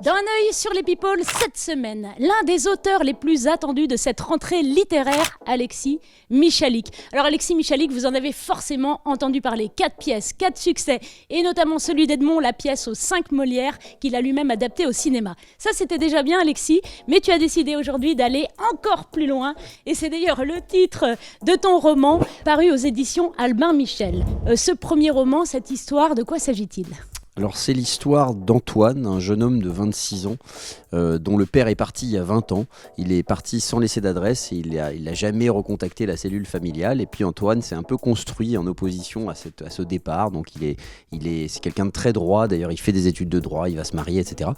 Dans un œil sur les people, cette semaine, l'un des auteurs les plus attendus de cette rentrée littéraire, Alexis Michalik. Alors Alexis Michalik, vous en avez forcément entendu parler. 4 pièces, 4 succès, et notamment celui d'Edmond, la pièce aux 5 Molières, qu'il a lui-même adaptée au cinéma. Ça c'était déjà bien Alexis, mais tu as décidé aujourd'hui d'aller encore plus loin, et c'est d'ailleurs le titre de ton roman, paru aux éditions Albin Michel. Ce premier roman, cette histoire, de quoi s'agit-il ? Alors c'est l'histoire d'Antoine, un jeune homme de 26 ans, dont le père est parti il y a 20 ans. Il est parti sans laisser d'adresse et il a jamais recontacté la cellule familiale. Et puis Antoine s'est un peu construit en opposition à ce départ. Donc c'est quelqu'un de très droit, d'ailleurs il fait des études de droit, il va se marier, etc.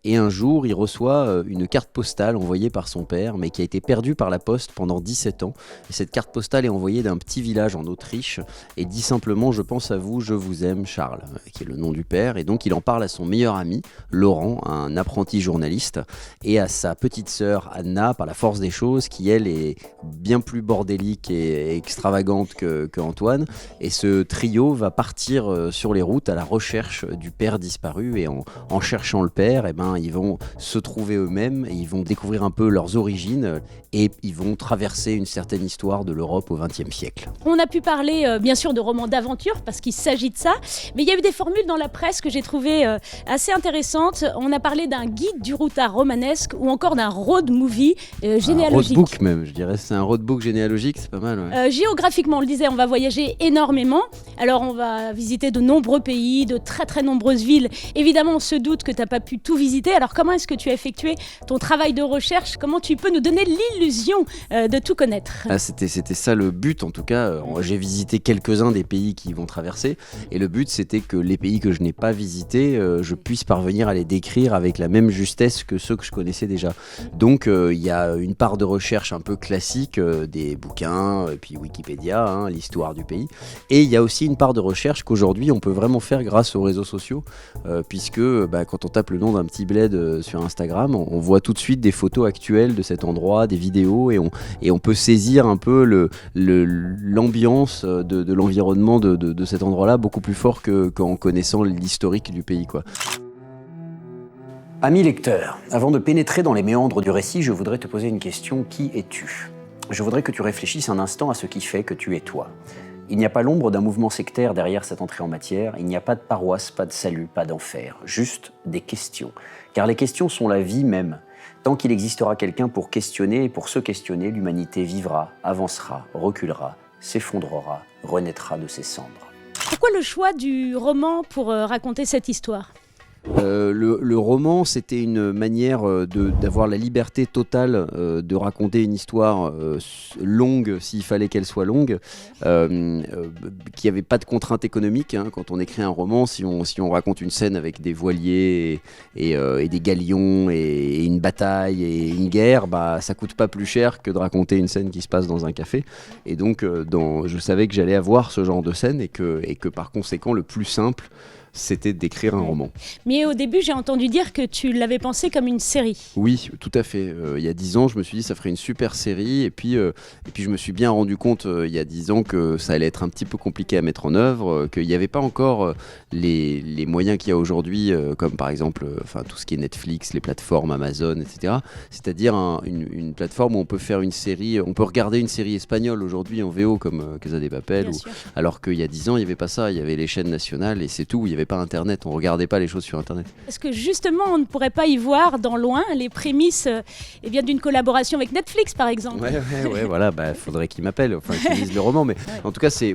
Et un jour il reçoit une carte postale envoyée par son père, mais qui a été perdue par la poste pendant 17 ans. Et cette carte postale est envoyée d'un petit village en Autriche et dit simplement « Je pense à vous, je vous aime, Charles », qui est le nom du père. Et donc il en parle à son meilleur ami, Laurent, un apprenti journaliste, et à sa petite sœur, Anna, par la force des choses, qui elle est bien plus bordélique et extravagante qu'Antoine. Et ce trio va partir sur les routes à la recherche du père disparu, et en cherchant le père, ils vont se trouver eux-mêmes, et ils vont découvrir un peu leurs origines, et ils vont traverser une certaine histoire de l'Europe au XXe siècle. On a pu parler bien sûr de romans d'aventure, parce qu'il s'agit de ça, mais il y a eu des formules dans la presse que j'ai trouvées assez intéressantes. On a parlé d'un guide du routard romanesque ou encore d'un road movie généalogique. Un roadbook même, je dirais. C'est un roadbook généalogique, c'est pas mal. Ouais. Géographiquement, on le disait, on va voyager énormément. Alors on va visiter de nombreux pays, de très très nombreuses villes. Évidemment, on se doute que tu n'as pas pu tout visiter. Alors comment est-ce que tu as effectué ton travail de recherche ? Comment tu peux nous donner l'illusion de tout connaître ? C'était ça le but en tout cas. J'ai visité quelques-uns des pays qu'ils vont traverser. Et le but, c'était que les pays que je n'ai pas visités, je puisse parvenir à les décrire avec la même justesse que ceux que je connaissais déjà. Donc il y a une part de recherche un peu classique, des bouquins, et puis Wikipédia, l'histoire du pays. Et il y a aussi une part de recherche qu'aujourd'hui on peut vraiment faire grâce aux réseaux sociaux, puisque quand on tape le nom d'un petit bled sur Instagram, on voit tout de suite des photos actuelles de cet endroit, des vidéos, et on peut saisir un peu l'ambiance de l'environnement de cet endroit-là beaucoup plus fort qu'en connaissant l'historique du pays, quoi. Ami lecteur, avant de pénétrer dans les méandres du récit, je voudrais te poser une question. Qui es-tu ? Je voudrais que tu réfléchisses un instant à ce qui fait que tu es toi. Il n'y a pas l'ombre d'un mouvement sectaire derrière cette entrée en matière, il n'y a pas de paroisse, pas de salut, pas d'enfer, juste des questions. Car les questions sont la vie même. Tant qu'il existera quelqu'un pour questionner et pour se questionner, l'humanité vivra, avancera, reculera, s'effondrera, renaîtra de ses cendres. Pourquoi le choix du roman pour raconter cette histoire ? Le roman, c'était une manière d'avoir la liberté totale de raconter une histoire longue, s'il fallait qu'elle soit longue, qui n'avait pas de contraintes économiques. Quand on écrit un roman, si on raconte une scène avec des voiliers et des galions et une bataille et une guerre, ça coûte pas plus cher que de raconter une scène qui se passe dans un café. Et donc, je savais que j'allais avoir ce genre de scène et que par conséquent, le plus simple, c'était d'écrire un roman. Mais au début, j'ai entendu dire que tu l'avais pensé comme une série. Oui, tout à fait. Il y a 10 ans, je me suis dit ça ferait une super série. Et puis je me suis bien rendu compte il y a 10 ans que ça allait être un petit peu compliqué à mettre en œuvre, qu'il n'y avait pas encore les moyens qu'il y a aujourd'hui, comme par exemple tout ce qui est Netflix, les plateformes Amazon, etc. C'est-à-dire une plateforme où on peut faire une série, on peut regarder une série espagnole aujourd'hui en VO comme Casa de Papel, alors qu'il y a 10 ans, il n'y avait pas ça. Il y avait les chaînes nationales et c'est tout. Il n'y avait pas Internet, on regardait pas les choses sur Internet. Est-ce que justement on ne pourrait pas y voir dans loin les prémices d'une collaboration avec Netflix par exemple ? Ouais, voilà, faudrait qu'ils m'appellent, qu'ils lisent le roman, mais en tout cas c'est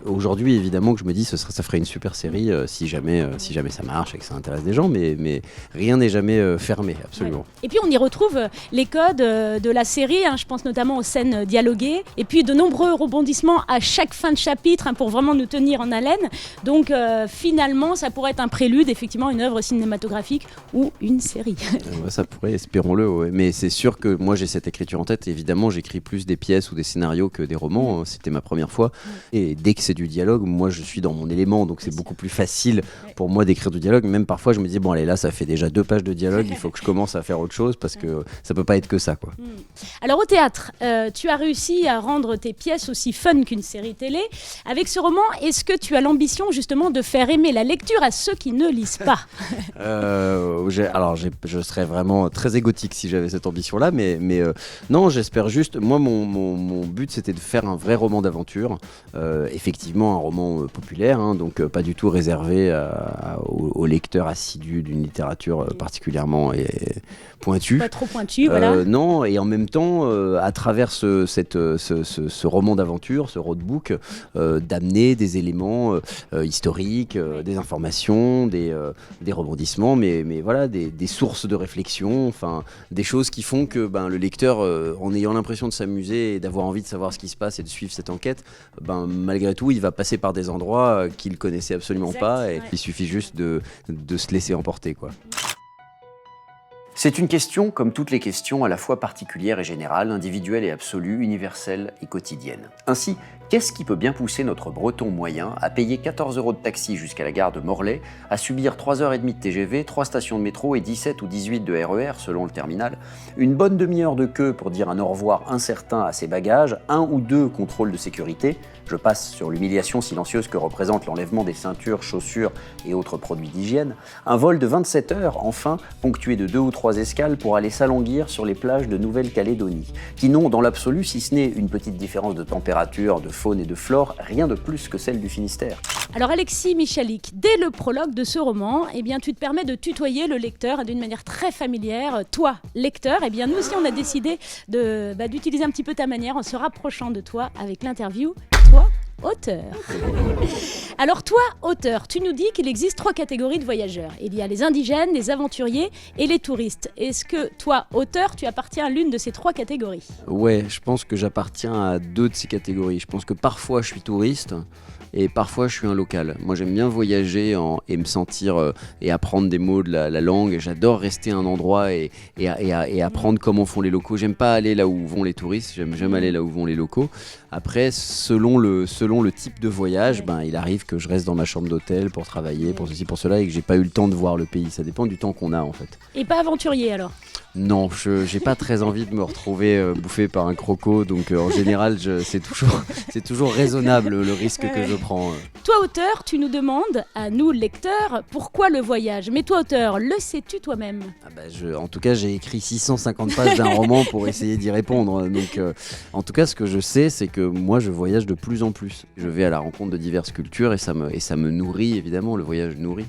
aujourd'hui évidemment que je me dis ça ferait une super série si jamais ça marche et que ça intéresse des gens, mais rien n'est jamais fermé, absolument. Ouais. Et puis on y retrouve les codes de la série, je pense notamment aux scènes dialoguées, et puis de nombreux rebondissements à chaque fin de chapitre pour vraiment nous tenir en haleine. Donc finalement ça pourrait être un prélude, effectivement, une œuvre cinématographique ou une série. Ça pourrait, espérons-le, ouais. Mais c'est sûr que moi j'ai cette écriture en tête. Évidemment, j'écris plus des pièces ou des scénarios que des romans. C'était ma première fois. Et dès que c'est du dialogue, moi je suis dans mon élément, donc c'est beaucoup plus facile pour moi d'écrire du dialogue. Même parfois, je me dis, bon allez, là ça fait déjà 2 pages de dialogue, il faut que je commence à faire autre chose parce que ça peut pas être que ça, quoi. Alors au théâtre, tu as réussi à rendre tes pièces aussi fun qu'une série télé. Avec ce roman, est-ce que tu as l'ambition justement de faire aimer la lecture lecture à ceux qui ne lisent pas. Je serais vraiment très égotique si j'avais cette ambition-là, mais non, j'espère juste. Moi, mon but, c'était de faire un vrai roman d'aventure. Effectivement, un roman populaire, hein, donc pas du tout réservé aux lecteurs assidus d'une littérature particulièrement pointue. Pas trop pointu, voilà. Non, et en même temps, à travers ce roman d'aventure, ce roadbook, d'amener des éléments historiques, des informations, des rebondissements, mais voilà, des sources de réflexion, enfin, des choses qui font que le lecteur, en ayant l'impression de s'amuser et d'avoir envie de savoir ce qui se passe et de suivre cette enquête, malgré tout, il va passer par des endroits qu'il connaissait absolument pas, et il suffit juste de se laisser emporter, quoi. C'est une question, comme toutes les questions, à la fois particulière et générale, individuelle et absolue, universelle et quotidienne. Ainsi, qu'est-ce qui peut bien pousser notre breton moyen à payer 14 € de taxi jusqu'à la gare de Morlaix, à subir 3h30 de TGV, 3 stations de métro et 17 ou 18 de RER selon le terminal, une bonne demi-heure de queue pour dire un au revoir incertain à ses bagages, 1 ou 2 contrôles de sécurité, je passe sur l'humiliation silencieuse que représente l'enlèvement des ceintures, chaussures et autres produits d'hygiène, un vol de 27 heures, enfin, ponctué de 2 ou 3 escales pour aller s'alanguir sur les plages de Nouvelle-Calédonie, qui n'ont dans l'absolu, si ce n'est une petite différence de température, de faune et de flore, rien de plus que celle du Finistère. Alors Alexis Michalik, dès le prologue de ce roman, tu te permets de tutoyer le lecteur d'une manière très familière. Toi, lecteur, nous aussi on a décidé d'utiliser un petit peu ta manière en se rapprochant de toi avec l'interview. Toi, auteur. Alors toi, auteur, tu nous dis qu'il existe 3 catégories de voyageurs. Il y a les indigènes, les aventuriers et les touristes. Est-ce que toi, auteur, tu appartiens à l'une de ces 3 catégories ? Ouais, je pense que j'appartiens à 2 de ces catégories. Je pense que parfois je suis touriste et parfois je suis un local. Moi j'aime bien voyager et me sentir et apprendre des mots de la langue. J'adore rester à un endroit et apprendre comment font les locaux. J'aime pas aller là où vont les touristes, j'aime aller là où vont les locaux. Après, selon le type de voyage, il arrive que je reste dans ma chambre d'hôtel pour travailler, pour ceci, pour cela, et que j'ai pas eu le temps de voir le pays. Ça dépend du temps qu'on a en fait. Et pas aventurier alors ? Non, j'ai pas très envie de me retrouver bouffé par un croco, donc en général c'est toujours raisonnable le risque que je prends. Toi auteur, tu nous demandes, à nous lecteurs, pourquoi le voyage ? Mais toi auteur, le sais-tu toi-même ? En tout cas j'ai écrit 650 pages d'un roman pour essayer d'y répondre, donc en tout cas ce que je sais c'est que moi je voyage de plus en plus. Je vais à la rencontre de diverses cultures et ça me nourrit évidemment, le voyage nourrit.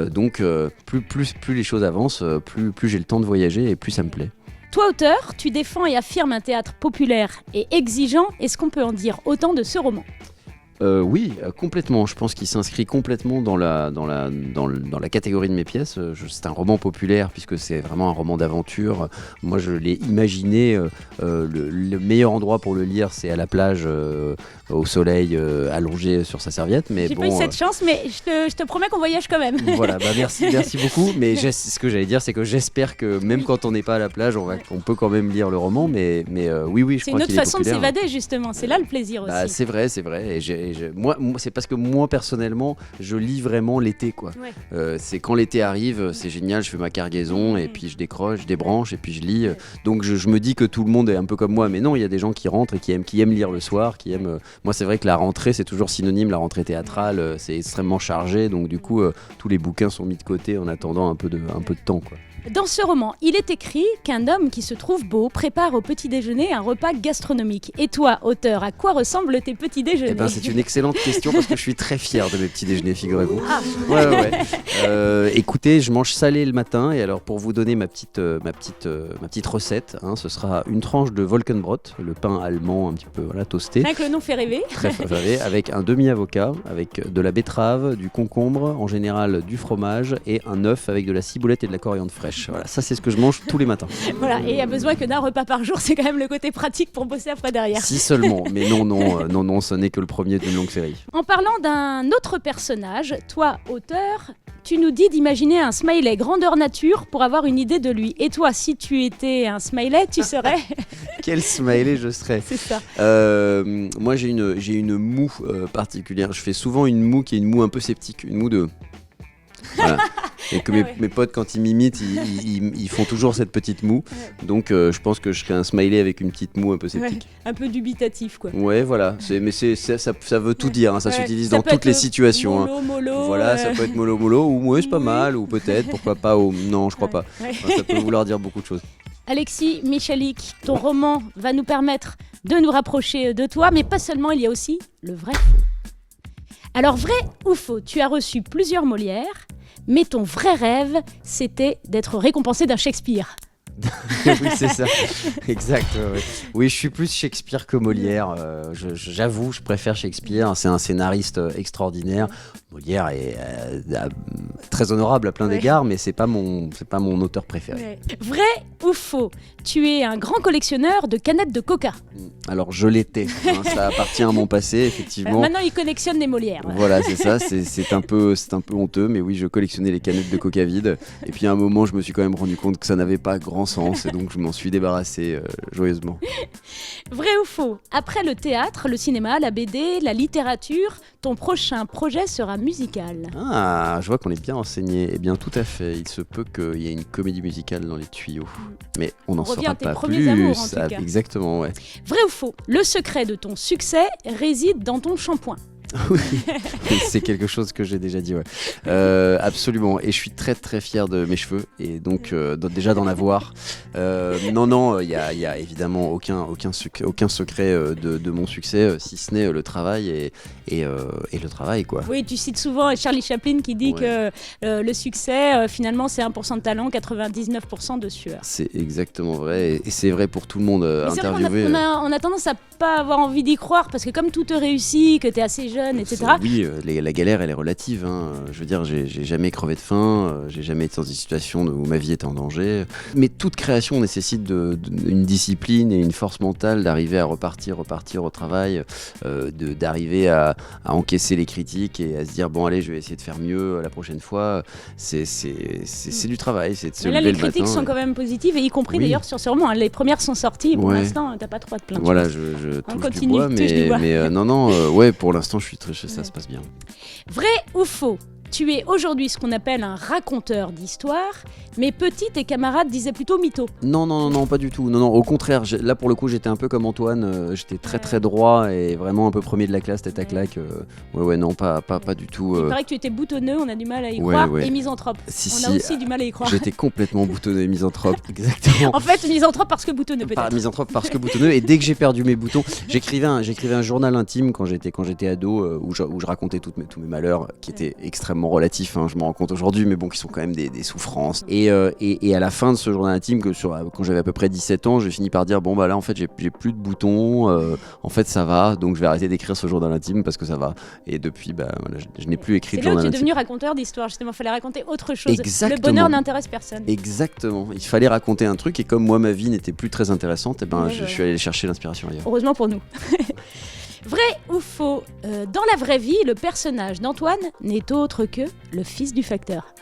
Donc plus les choses avancent, plus j'ai le temps de voyager et plus ça me plaît. Toi, auteur, tu défends et affirmes un théâtre populaire et exigeant. Est-ce qu'on peut en dire autant de ce roman ? Oui, complètement. Je pense qu'il s'inscrit complètement dans la catégorie de mes pièces. C'est un roman populaire puisque c'est vraiment un roman d'aventure. Moi, je l'ai imaginé. Le meilleur endroit pour le lire, c'est à la plage, au soleil, allongé sur sa serviette. Mais j'ai pas eu cette chance, mais je te promets qu'on voyage quand même. Voilà, merci beaucoup. Mais ce que j'allais dire, c'est que j'espère que même quand on n'est pas à la plage, on peut quand même lire le roman. Mais oui, je crois qu'il est populaire. C'est une autre façon de s'évader, justement. C'est là le plaisir aussi. C'est vrai. Et moi, c'est parce que moi personnellement je lis vraiment l'été quoi. C'est quand l'été arrive, c'est génial, je fais ma cargaison et puis je décroche, je débranche et puis je lis. Donc je me dis que tout le monde est un peu comme moi, mais non, il y a des gens qui rentrent et qui aiment lire le soir, qui aiment. Moi c'est vrai que la rentrée c'est toujours synonyme, la rentrée théâtrale, c'est extrêmement chargé, donc du coup tous les bouquins sont mis de côté en attendant un peu de temps quoi. Dans ce roman, il est écrit qu'un homme qui se trouve beau prépare au petit déjeuner un repas gastronomique. Et toi, auteur, à quoi ressemblent tes petits déjeuners ? C'est une excellente question parce que je suis très fier de mes petits déjeuners, figurez-vous. Écoutez, je mange salé le matin et alors pour vous donner ma petite recette, ce sera une tranche de Volkenbrot, le pain allemand un petit peu toasté. Avec le nom fait rêver. Très rêvé, avec un demi-avocat, avec de la betterave, du concombre, en général du fromage et un œuf avec de la ciboulette et de la coriandre fraîche. Voilà, ça c'est ce que je mange tous les matins. Voilà, et il y a besoin que d'un repas par jour, c'est quand même le côté pratique pour bosser après derrière. Si seulement, mais non, ce n'est que le premier d'une longue série. En parlant d'un autre personnage, toi, auteur, tu nous dis d'imaginer un smiley grandeur nature pour avoir une idée de lui. Et toi, si tu étais un smiley, tu serais... Quel smiley je serais. C'est ça. Moi j'ai une moue particulière. Je fais souvent une moue qui est une moue un peu sceptique, une moue de... Voilà. Et que Ah ouais. mes potes, quand ils m'imitent, ils font toujours cette petite moue. Donc je pense que je serais un smiley avec une petite moue un peu sceptique. Ouais, un peu dubitatif, quoi. Ouais, voilà. Ça veut tout dire, hein. Ça Ouais. s'utilise Ça dans peut toutes être les situations, hein. mollo, Voilà, ça peut être mollo mollo, ou ouais, c'est pas Oui. mal, ou peut-être, pourquoi pas, ou non, je crois pas. Ouais. Enfin, ça peut vouloir dire beaucoup de choses. Alexis Michalik, ton roman va nous permettre de nous rapprocher de toi, mais pas seulement, il y a aussi le vrai faux. Alors, vrai ou faux, tu as reçu plusieurs Molières, mais ton vrai rêve, c'était d'être récompensé d'un Shakespeare. Oui, c'est ça. Exact. Ouais. Oui, je suis plus Shakespeare que Molière. J'avoue, je préfère Shakespeare. C'est un scénariste extraordinaire. Molière est très honorable à plein Ouais. d'égards, mais c'est pas mon auteur préféré. Vrai ou faux, tu es un grand collectionneur de canettes de coca. Alors, je l'étais. Hein, ça appartient à mon passé, effectivement. Maintenant, il collectionne des Molières. Voilà, c'est ça, c'est un peu honteux, mais oui, je collectionnais les canettes de coca vides. Et puis à un moment, je me suis quand même rendu compte que ça n'avait pas grand sens, et donc je m'en suis débarrassé joyeusement. Vrai ou faux, après le théâtre, le cinéma, la BD, la littérature, ton prochain projet sera musical. Ah, je vois qu'on est bien renseigné. Eh bien, tout à fait. Il se peut qu'il y ait une comédie musicale dans les tuyaux. Mais on n'en revient saura à tes pas premiers plus. amours, en tout cas. Exactement, ouais. Vrai ou faux, le secret de ton succès réside dans ton shampoing. Oui, c'est quelque chose que j'ai déjà dit, ouais. Absolument. Et je suis très très fier de mes cheveux. Et donc, déjà d'en avoir. Non, il y a évidemment aucun secret de mon succès, si ce n'est le travail et le travail, quoi. Oui, tu cites souvent Charlie Chaplin qui dit Ouais. que le succès, finalement, c'est 1% de talent, 99% de sueur. C'est exactement vrai. Et c'est vrai pour tout le monde Mais c'est vrai qu'on interviewé. on a tendance à pas avoir envie d'y croire parce que comme tout te réussit, que tu es assez jeune, etc. Oui, la galère, elle est relative, hein. Je veux dire, j'ai jamais crevé de faim, j'ai jamais été dans une situation où ma vie était en danger. Mais toute création nécessite une discipline et une force mentale d'arriver à repartir au travail, d'arriver à encaisser les critiques et à se dire bon allez, je vais essayer de faire mieux la prochaine fois. C'est du travail, c'est de se Mais là, lever les le critiques matin. sont quand même positives, et y compris Oui. d'ailleurs sur ce roman. Les premières sont sorties, pour Ouais. l'instant, t'as pas trop de plaintes. Voilà, je touche continue, du bois, touche du bois. mais non, ouais, pour l'instant, je suis très, ça Ouais. se passe bien. Vrai ou faux, tu es aujourd'hui ce qu'on appelle un raconteur d'histoire, mais petit, tes camarades disaient plutôt mytho. Non, pas du tout. Non, au contraire, là pour le coup, j'étais un peu comme Antoine, j'étais très très droit et vraiment un peu premier de la classe, tête à claque. Ouais, non, pas du tout. Il paraît que tu étais boutonneux, on a du mal à y Ouais, croire, ouais. et misanthrope. Si, On a aussi du mal à y croire. J'étais complètement boutonneux et misanthrope, exactement. En fait, misanthrope parce que boutonneux Pas peut-être. misanthrope parce que boutonneux, et dès que j'ai perdu mes boutons, j'écrivais un journal intime quand j'étais ado, où je racontais tous mes malheurs, qui étaient extrêmement relatifs, hein, je m'en rends compte aujourd'hui, mais bon, qui sont quand même des souffrances. Et à la fin de ce journal intime, quand j'avais à peu près 17 ans, j'ai fini par dire bon bah là en fait j'ai plus de boutons, en fait ça va, donc je vais arrêter d'écrire ce journal intime parce que ça va. Et depuis, bah voilà, je n'ai plus écrit C'est de là où journal tu es intime. devenu raconteur d'histoire, justement, il fallait raconter autre chose. Exactement. Le bonheur n'intéresse personne. Exactement, il fallait raconter un truc, et comme moi ma vie n'était plus très intéressante, et ben Ouais, je ouais. suis allé chercher l'inspiration ailleurs. Heureusement pour nous. Vrai ou faux, dans la vraie vie, le personnage d'Antoine n'est autre que le fils du facteur.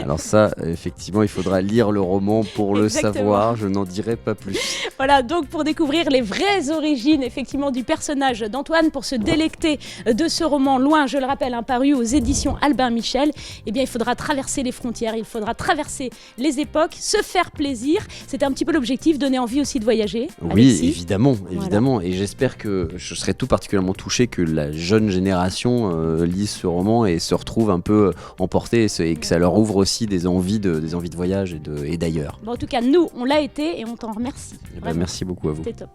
Alors ça, effectivement, il faudra lire le roman pour le Exactement. savoir, je n'en dirai pas plus. Voilà, donc pour découvrir les vraies origines effectivement du personnage d'Antoine, pour se délecter de ce roman loin, je le rappelle, paru aux éditions Albin Michel, eh bien il faudra traverser les frontières, il faudra traverser les époques, se faire plaisir. C'était un petit peu l'objectif, donner envie aussi de voyager. Oui, Alexis. évidemment, et j'espère que je serai tout particulièrement touché que la jeune génération lise ce roman et se retrouve un peu emportée, et que ça leur ouvre aussi des envies de voyage et d'ailleurs. Bon, en tout cas, nous, on l'a été et on t'en remercie. Eh ben, Vraiment, merci beaucoup à vous. c'était top.